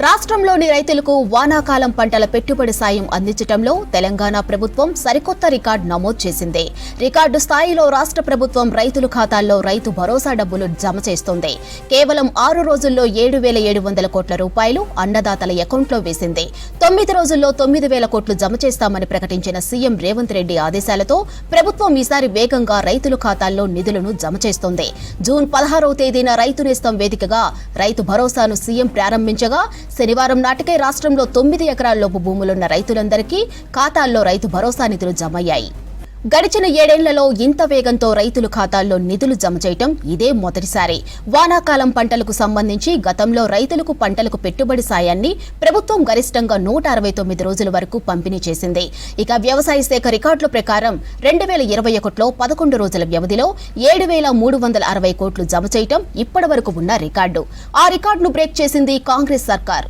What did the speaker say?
రాష్ట్రంలోని రైతులకు వానాకాలం పంటల పెట్టుబడి సాయం అందించడంలో తెలంగాణ ప్రభుత్వం సరికొత్త రికార్డు నమోదు చేసింది. రికార్డు స్థాయిలో రాష్ట్ర ప్రభుత్వం రైతుల ఖాతాల్లో రైతు భరోసా డబ్బులు జమ చేస్తోంది. కేవలం 6 రోజుల్లో 7,700 కోట్ల రూపాయలు అన్నదాతల అకౌంట్లో వేసింది. 9 రోజుల్లో 9,000 కోట్లు జమ చేస్తామని ప్రకటించిన సీఎం రేవంత్ రెడ్డి ఆదేశాలతో ప్రభుత్వం ఈసారి వేగంగా రైతుల ఖాతాల్లో నిధులను జమ చేస్తోంది. జూన్ 16వ తేదీన రైతు నేస్తం వేదికగా రైతు భరోసాను సీఎం ప్రారంభించగా శనివారం నాటికే రాష్ట్రంలో 9 ఎకరాల్లోపు భూములున్న రైతులందరికీ ఖాతాల్లో రైతు భరోసా నిధులు జమయ్యాయి. గడిచిన 7 ఏళ్లలో ఇంత వేగంతో రైతుల ఖాతాల్లో నిధులు జమ చేయటం ఇదే మొదటిసారి. వానాకాలం పంటలకు సంబంధించి గతంలో రైతులకు పంటలకు పెట్టుబడి సాయాన్ని ప్రభుత్వం గరిష్టంగా 169 రోజుల వరకు పంపిణీ చేసింది. ఇక వ్యవసాయ శాఖ రికార్డుల ప్రకారం 2021లో 11 రోజుల వ్యవధిలో 7,360 కోట్లు జమ చేయటం ఇప్పటి వరకు ఉన్న రికార్డు. ఆ రికార్డును బ్రేక్ చేసింది కాంగ్రెస్ సర్కార్.